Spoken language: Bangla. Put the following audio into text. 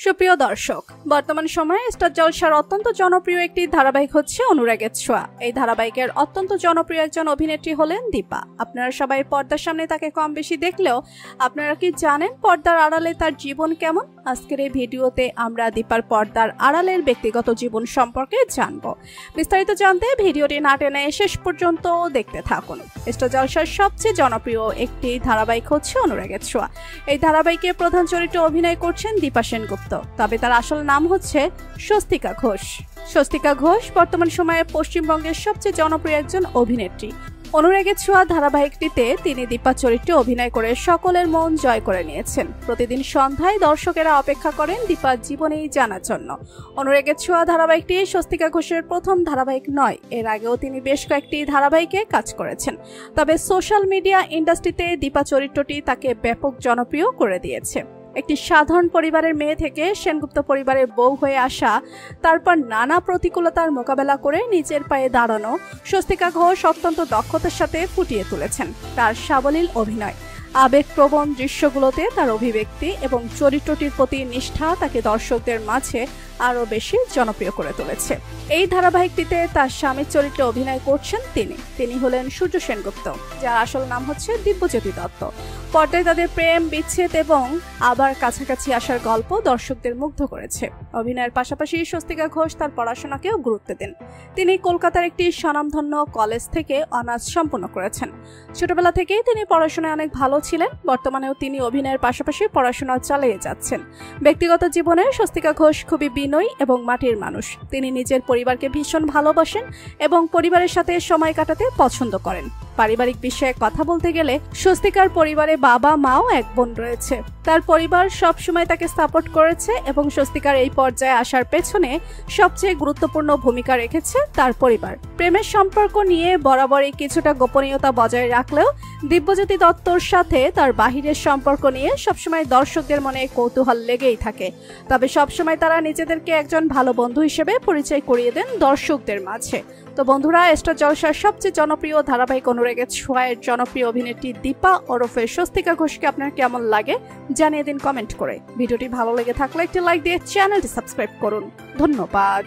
সুপ্রিয় দর্শক, বর্তমান সময়ে স্টার জলসার অত্যন্ত জনপ্রিয় একটি ধারাবাহিক হচ্ছে অনুরাগের ছোঁয়া। এই ধারাবাহিকের অত্যন্ত জনপ্রিয় একজন অভিনেত্রী হলেন দীপা। আপনারা সবাই পর্দার সামনে তাকে কম বেশি দেখলেও আপনারা কি জানেন পর্দার আড়ালে তার জীবন কেমন? আজকের এই ভিডিওতে আমরা দীপার পর্দার আড়ালের ব্যক্তিগত জীবন সম্পর্কে জানবো। বিস্তারিত জানতে ভিডিওটি না টেনে শেষ পর্যন্ত দেখতে থাকুন। স্টার জলসার সবচেয়ে জনপ্রিয় একটি ধারাবাহিক হচ্ছে অনুরাগের ছোঁয়া। এই ধারাবাহিকে প্রধান চরিত্রে অভিনয় করছেন দীপা সেনগুপ্ত, তবে তার আসল নাম হচ্ছে স্বস্তিকা ঘোষ। স্বস্তিকা ঘোষ বর্তমান সময়ে পশ্চিমবঙ্গের সবচেয়ে জনপ্রিয় একজন অভিনেত্রী। অনুরাগের ছোঁয়া ধারাবাহিকটিতে তিনি দীপা চরিত্রে অভিনয় করে সকলের মন জয় করে নিয়েছেন। প্রতিদিন সন্ধ্যায় দর্শকেরা অপেক্ষা করেন দীপার জীবনী জানার জন্য। অনুরাগের ছোঁয়া ধারাবাহিকটি স্বস্তিকা ঘোষের প্রথম ধারাবাহিক নয়, এর আগেও তিনি বেশ কয়েকটি ধারাবাহিকে কাজ করেছেন। তবে সোশ্যাল মিডিয়া ইন্ডাস্ট্রিতে দীপা চরিত্রটি তাকে ব্যাপক জনপ্রিয় করে দিয়েছে। একটি সাধারণ পরিবারের মেয়ে থেকে সেনগুপ্ত পরিবারের বউ হয়ে আসা, তারপর নানা প্রতিকূলতার মোকাবেলা করে নিজের পায়ে দাঁড়ানো স্বস্তিকা ঘোষ অত্যন্ত দক্ষতার সাথে ফুটিয়ে তুলেছেন। তার সাবলীল অভিনয়, আবেগপ্রবণ দৃশ্যগুলোতে তার অভিব্যক্তি এবং চরিত্রটির প্রতি নিষ্ঠা তাকে দর্শকদের মাঝে আরও বেশি জনপ্রিয় করে তুলেছে। এই ধারাবাহিকটিতে তার স্বামীর চরিত্রে অভিনয় করছেন তিনি হলেন সূর্য সেনগুপ্ত, যার আসল নাম হচ্ছে দিব্যজ্যোতি দত্ত। পর্দায় তাদের প্রেম, বিচ্ছেদ এবং আবার কাছাকাছি আসার গল্প দর্শকদের মুগ্ধ করেছে। অভিনয়ের পাশাপাশি স্বস্তিকা ঘোষ তার পড়াশোনাকেও গুরুত্ব দেন। তিনি কলকাতার একটি স্বনামধন্য কলেজ থেকে অনার্স সম্পন্ন করেছেন। ছোটবেলা থেকেই তিনি পড়াশোনায় অনেক ভালো ছিলেন। বর্তমানেও তিনি অভিনয়ের পাশাপাশি পড়াশোনা চালিয়ে যাচ্ছেন। ব্যক্তিগত জীবনে স্বস্তিকা ঘোষ খুবই বিনয়ী এবং মাটির মানুষ। তিনি নিজের পরিবারকে ভীষণ ভালোবাসেন এবং পরিবারের সাথে সময় কাটাতে পছন্দ করেন। পারিবারিক বিষয়ে কথা বলতে গেলে স্বস্তিকার পরিবারে বাবা, মাও এক বোন রয়েছে। তার পরিবার সবসময় তাকে সাপোর্ট করেছে এবং স্বস্তিকার এই পর্যায়ে আসার পেছনে সবচেয়ে গুরুত্বপূর্ণ ভূমিকা রেখেছে তার পরিবার। প্রেমের সম্পর্ক নিয়ে বরাবরই কিছুটা গোপনীয়তা বজায় রাখলেও দিব্যজ্যোতি দত্তর সাথে তার বাহিরের সম্পর্ক নিয়ে সবসময় দর্শকদের মনে কৌতূহল লেগেই থাকে। তবে সবসময় তারা নিজেদেরকে একজন ভালো বন্ধু হিসেবে পরিচয় করিয়ে দেন দর্শকদের মাঝে। তো বন্ধুরা, স্টার জলসার সবচেয়ে জনপ্রিয় ধারাবাহিক অনুরাগের ছোঁয়ার জনপ্রিয় অভিনেত্রী দীপা ওরফে স্বস্তিকা ঘোষকে আপনার কেমন লাগে জানিয়ে দিন কমেন্ট করে। ভিডিওটি ভালো লেগে থাকলে একটি লাইক দিয়ে চ্যানেলটি সাবস্ক্রাইব করুন। ধন্যবাদ।